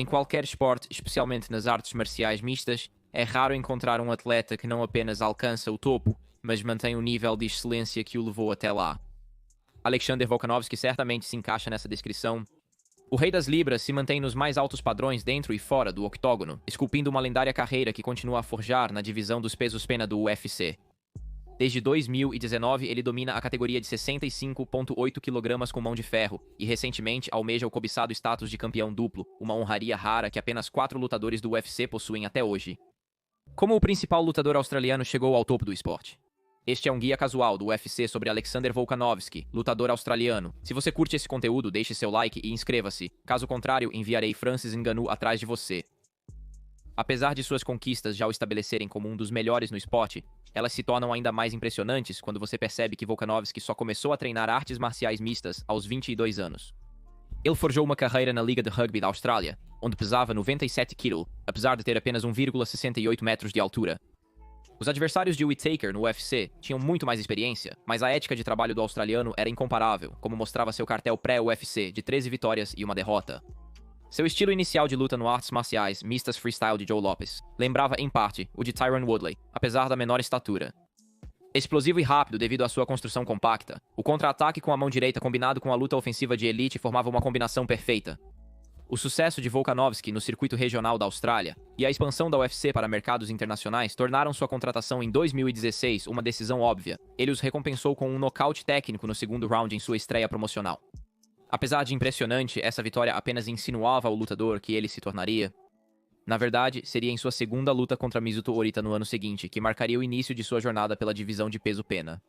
Em qualquer esporte, especialmente nas artes marciais mistas, é raro encontrar um atleta que não apenas alcança o topo, mas mantém o nível de excelência que o levou até lá. Alexander Volkanovski certamente se encaixa nessa descrição. O Rei das Libras se mantém nos mais altos padrões dentro e fora do octógono, esculpindo uma lendária carreira que continua a forjar na divisão dos pesos-pena do UFC. Desde 2019, ele domina a categoria de 65,8 kg com mão de ferro e recentemente almeja o cobiçado status de campeão duplo, uma honraria rara que apenas 4 lutadores do UFC possuem até hoje. Como o principal lutador australiano chegou ao topo do esporte? Este é um guia casual do UFC sobre Alexander Volkanovski, lutador australiano. Se você curte esse conteúdo, deixe seu like e inscreva-se. Caso contrário, enviarei Francis Ngannou atrás de você. Apesar de suas conquistas já o estabelecerem como um dos melhores no esporte, elas se tornam ainda mais impressionantes quando você percebe que Volkanovski só começou a treinar artes marciais mistas aos 22 anos. Ele forjou uma carreira na Liga de Rugby da Austrália, onde pesava 97 kg, apesar de ter apenas 1,68 metros de altura. Os adversários de Whittaker no UFC tinham muito mais experiência, mas a ética de trabalho do australiano era incomparável, como mostrava seu cartel pré-UFC de 13 vitórias e uma derrota. Seu estilo inicial de luta no artes marciais mistas freestyle de Joe Lopes lembrava, em parte, o de Tyron Woodley, apesar da menor estatura. Explosivo e rápido devido à sua construção compacta, o contra-ataque com a mão direita combinado com a luta ofensiva de elite formava uma combinação perfeita. O sucesso de Volkanovski no circuito regional da Austrália e a expansão da UFC para mercados internacionais tornaram sua contratação em 2016 uma decisão óbvia. Ele os recompensou com um nocaute técnico no segundo round em sua estreia promocional. Apesar de impressionante, essa vitória apenas insinuava ao lutador que ele se tornaria. Na verdade, seria em sua segunda luta contra Mizuto Orita no ano seguinte, que marcaria o início de sua jornada pela divisão de peso-pena.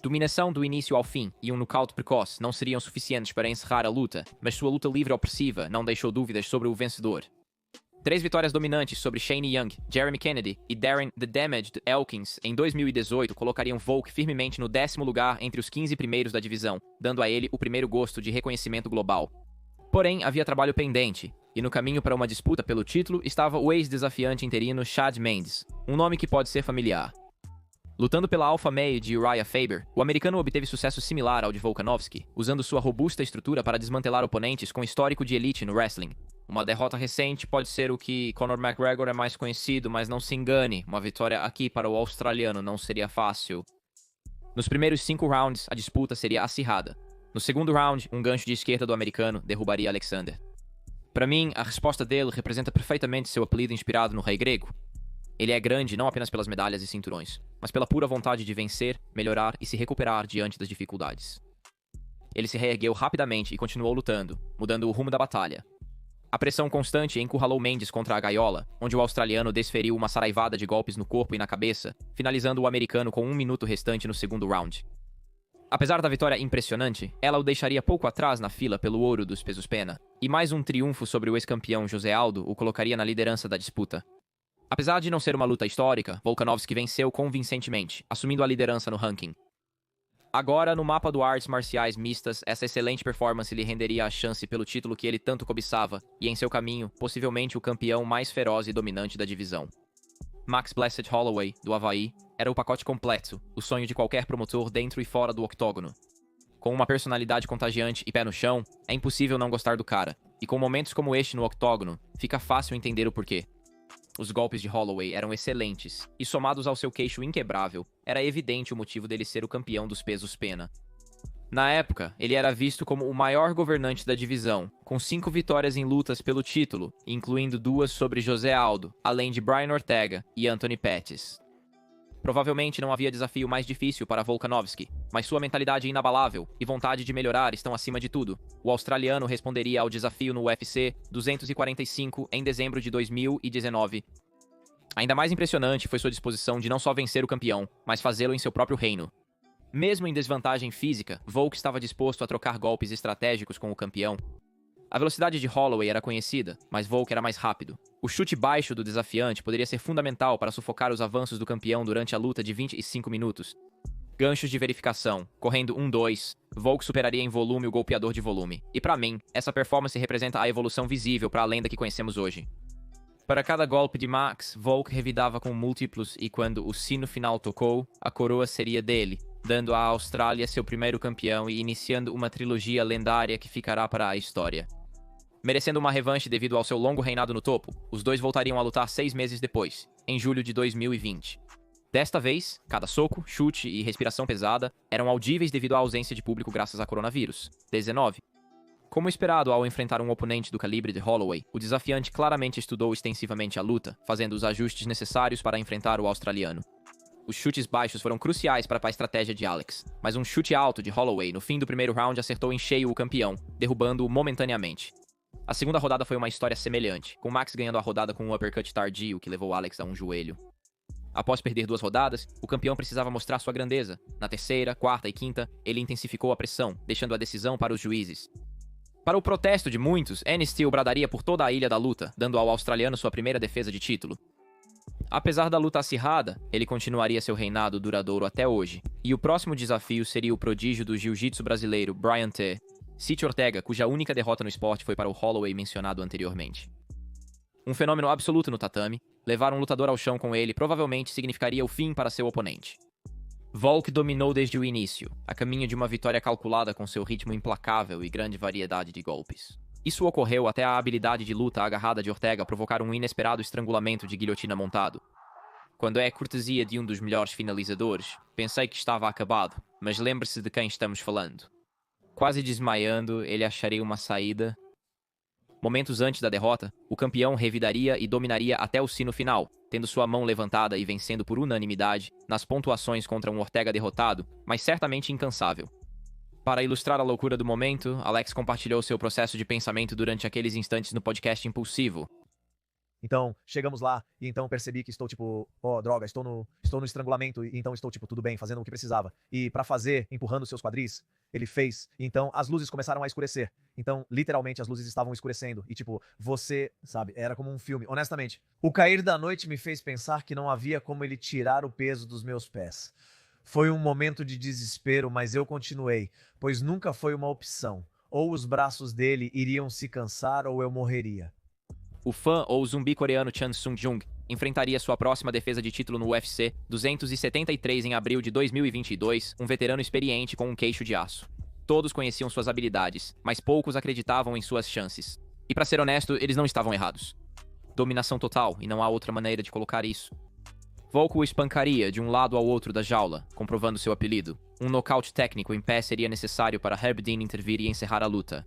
Dominação do início ao fim e um nocaute precoce não seriam suficientes para encerrar a luta, mas sua luta livre opressiva não deixou dúvidas sobre o vencedor. 3 vitórias dominantes sobre Shane Young, Jeremy Kennedy e Darren The Damaged Elkins em 2018 colocariam Volk firmemente no 10º lugar entre os 15 primeiros da divisão, dando a ele o primeiro gosto de reconhecimento global. Porém, havia trabalho pendente, e no caminho para uma disputa pelo título estava o ex-desafiante interino Chad Mendes, um nome que pode ser familiar. Lutando pela Alpha Male de Uriah Faber, o americano obteve sucesso similar ao de Volkanovski, usando sua robusta estrutura para desmantelar oponentes com histórico de elite no wrestling. Uma derrota recente pode ser o que Conor McGregor é mais conhecido, mas não se engane, uma vitória aqui para o australiano não seria fácil. Nos primeiros 5 rounds, a disputa seria acirrada. No segundo round, um gancho de esquerda do americano derrubaria Alexander. Para mim, a resposta dele representa perfeitamente seu apelido inspirado no rei grego. Ele é grande não apenas pelas medalhas e cinturões, mas pela pura vontade de vencer, melhorar e se recuperar diante das dificuldades. Ele se reergueu rapidamente e continuou lutando, mudando o rumo da batalha. A pressão constante encurralou Mendes contra a gaiola, onde o australiano desferiu uma saraivada de golpes no corpo e na cabeça, finalizando o americano com 1 minuto restante no segundo round. Apesar da vitória impressionante, ela o deixaria pouco atrás na fila pelo ouro dos pesos-pena, e mais um triunfo sobre o ex-campeão José Aldo o colocaria na liderança da disputa. Apesar de não ser uma luta histórica, Volkanovski venceu convincentemente, assumindo a liderança no ranking. Agora, no mapa do artes marciais mistas, essa excelente performance lhe renderia a chance pelo título que ele tanto cobiçava, e em seu caminho, possivelmente o campeão mais feroz e dominante da divisão. Max Blessed Holloway, do Havaí, era o pacote completo, o sonho de qualquer promotor dentro e fora do octógono. Com uma personalidade contagiante e pé no chão, é impossível não gostar do cara, e com momentos como este no octógono, fica fácil entender o porquê. Os golpes de Holloway eram excelentes, e somados ao seu queixo inquebrável, era evidente o motivo dele ser o campeão dos pesos-pena. Na época, ele era visto como o maior governante da divisão, com 5 vitórias em lutas pelo título, incluindo 2 sobre José Aldo, além de Brian Ortega e Anthony Pettis. Provavelmente não havia desafio mais difícil para Volkanovski, mas sua mentalidade inabalável e vontade de melhorar estão acima de tudo. O australiano responderia ao desafio no UFC 245 em dezembro de 2019. Ainda mais impressionante foi sua disposição de não só vencer o campeão, mas fazê-lo em seu próprio reino. Mesmo em desvantagem física, Volk estava disposto a trocar golpes estratégicos com o campeão. A velocidade de Holloway era conhecida, mas Volk era mais rápido. O chute baixo do desafiante poderia ser fundamental para sufocar os avanços do campeão durante a luta de 25 minutos. Ganchos de verificação, correndo 1-2, Volk superaria em volume o golpeador de volume. E para mim, essa performance representa a evolução visível para a lenda que conhecemos hoje. Para cada golpe de Max, Volk revidava com múltiplos e quando o sino final tocou, a coroa seria dele, dando à Austrália seu primeiro campeão e iniciando uma trilogia lendária que ficará para a história. Merecendo uma revanche devido ao seu longo reinado no topo, os dois voltariam a lutar 6 meses depois, em julho de 2020. Desta vez, cada soco, chute e respiração pesada eram audíveis devido à ausência de público graças a coronavírus. 19. Como esperado ao enfrentar um oponente do calibre de Holloway, o desafiante claramente estudou extensivamente a luta, fazendo os ajustes necessários para enfrentar o australiano. Os chutes baixos foram cruciais para a estratégia de Alex, mas um chute alto de Holloway no fim do primeiro round acertou em cheio o campeão, derrubando-o momentaneamente. A segunda rodada foi uma história semelhante, com Max ganhando a rodada com um uppercut tardio que levou Alex a um joelho. Após perder 2 rodadas, o campeão precisava mostrar sua grandeza. Na terceira, quarta e quinta, ele intensificou a pressão, deixando a decisão para os juízes. Para o protesto de muitos, Annie Steele bradaria por toda a ilha da luta, dando ao australiano sua primeira defesa de título. Apesar da luta acirrada, ele continuaria seu reinado duradouro até hoje, e o próximo desafio seria o prodígio do jiu-jitsu brasileiro Brian T. City Ortega, cuja única derrota no esporte foi para o Holloway mencionado anteriormente. Um fenômeno absoluto no tatame, levar um lutador ao chão com ele provavelmente significaria o fim para seu oponente. Volk dominou desde o início, a caminho de uma vitória calculada com seu ritmo implacável e grande variedade de golpes. Isso ocorreu até a habilidade de luta agarrada de Ortega provocar um inesperado estrangulamento de guilhotina montado. Quando é cortesia de um dos melhores finalizadores, pensei que estava acabado, mas lembre-se de quem estamos falando. Quase desmaiando, ele acharia uma saída. Momentos antes da derrota, o campeão revidaria e dominaria até o sino final, tendo sua mão levantada e vencendo por unanimidade nas pontuações contra um Ortega derrotado, mas certamente incansável. Para ilustrar a loucura do momento, Alex compartilhou seu processo de pensamento durante aqueles instantes no podcast Impulsivo. Então, chegamos lá, e então percebi que estou tipo, droga, estou no estrangulamento, e então estou tipo, tudo bem, fazendo o que precisava. E para fazer, empurrando seus quadris, ele fez, e então as luzes começaram a escurecer. Então, literalmente, as luzes estavam escurecendo, e tipo, você, sabe, era como um filme. Honestamente, o cair da noite me fez pensar que não havia como ele tirar o peso dos meus pés. Foi um momento de desespero, mas eu continuei, pois nunca foi uma opção. Ou os braços dele iriam se cansar, ou eu morreria. O fã ou zumbi coreano Chan Sung-jung enfrentaria sua próxima defesa de título no UFC 273 em abril de 2022, um veterano experiente com um queixo de aço. Todos conheciam suas habilidades, mas poucos acreditavam em suas chances. E para ser honesto, eles não estavam errados. Dominação total, e não há outra maneira de colocar isso. Volk o espancaria de um lado ao outro da jaula, comprovando seu apelido. Um nocaute técnico em pé seria necessário para Herb Dean intervir e encerrar a luta.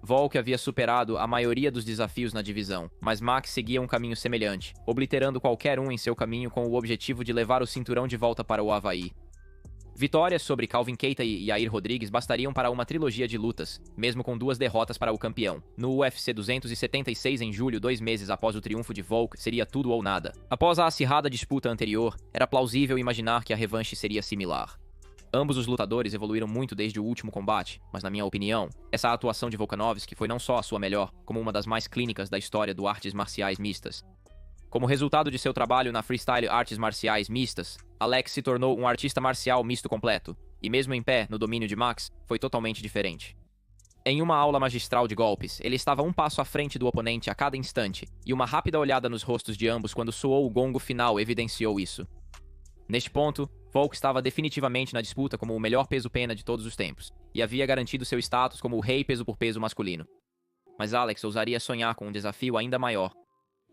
Volk havia superado a maioria dos desafios na divisão, mas Max seguia um caminho semelhante, obliterando qualquer um em seu caminho com o objetivo de levar o cinturão de volta para o Havaí. Vitórias sobre Calvin Keita e Yair Rodrigues bastariam para uma trilogia de lutas, mesmo com 2 derrotas para o campeão. No UFC 276 em julho, 2 meses após o triunfo de Volk, seria tudo ou nada. Após a acirrada disputa anterior, era plausível imaginar que a revanche seria similar. Ambos os lutadores evoluíram muito desde o último combate, mas na minha opinião, essa atuação de Volkanovski foi não só a sua melhor, como uma das mais clínicas da história do artes marciais mistas. Como resultado de seu trabalho na freestyle artes marciais mistas, Alex se tornou um artista marcial misto completo, e mesmo em pé, no domínio de Max, foi totalmente diferente. Em uma aula magistral de golpes, ele estava um passo à frente do oponente a cada instante, e uma rápida olhada nos rostos de ambos quando soou o gongo final evidenciou isso. Neste ponto, Volk estava definitivamente na disputa como o melhor peso-pena de todos os tempos, e havia garantido seu status como o rei peso por peso masculino. Mas Alex ousaria sonhar com um desafio ainda maior,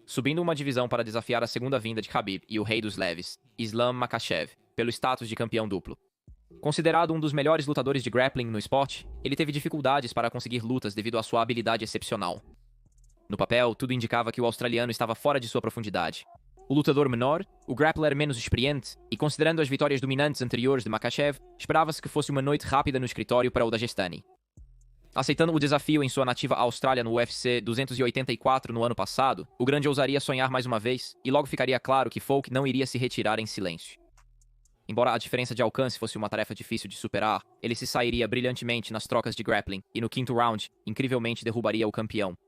subindo uma divisão para desafiar a segunda vinda de Khabib e o rei dos leves, Islam Makhachev, pelo status de campeão duplo. Considerado um dos melhores lutadores de grappling no esporte, ele teve dificuldades para conseguir lutas devido à sua habilidade excepcional. No papel, tudo indicava que o australiano estava fora de sua profundidade. O lutador menor, o grappler menos experiente, e considerando as vitórias dominantes anteriores de Makhachev, esperava-se que fosse uma noite rápida no escritório para o Dagestani. Aceitando o desafio em sua nativa Austrália no UFC 284 no ano passado, o grande ousaria sonhar mais uma vez, e logo ficaria claro que Volk não iria se retirar em silêncio. Embora a diferença de alcance fosse uma tarefa difícil de superar, ele se sairia brilhantemente nas trocas de grappling, e no quinto round, incrivelmente derrubaria o campeão.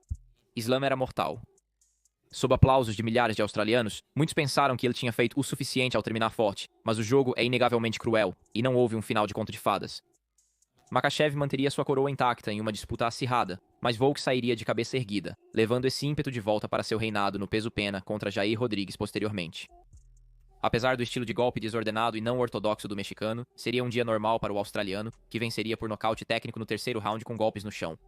Islam era mortal. Sob aplausos de milhares de australianos, muitos pensaram que ele tinha feito o suficiente ao terminar forte, mas o jogo é inegavelmente cruel, e não houve um final de conto de fadas. Makhachev manteria sua coroa intacta em uma disputa acirrada, mas Volk sairia de cabeça erguida, levando esse ímpeto de volta para seu reinado no peso-pena contra Jair Rodrigues posteriormente. Apesar do estilo de golpe desordenado e não ortodoxo do mexicano, seria um dia normal para o australiano, que venceria por nocaute técnico no terceiro round com golpes no chão.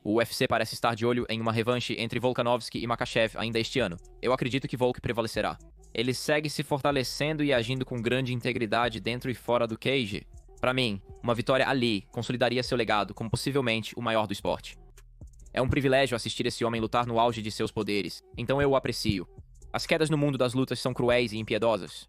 O UFC parece estar de olho em uma revanche entre Volkanovski e Makhachev ainda este ano. Eu acredito que Volk prevalecerá. Ele segue se fortalecendo e agindo com grande integridade dentro e fora do cage. Para mim, uma vitória ali consolidaria seu legado como possivelmente o maior do esporte. É um privilégio assistir esse homem lutar no auge de seus poderes, então eu o aprecio. As quedas no mundo das lutas são cruéis e impiedosas.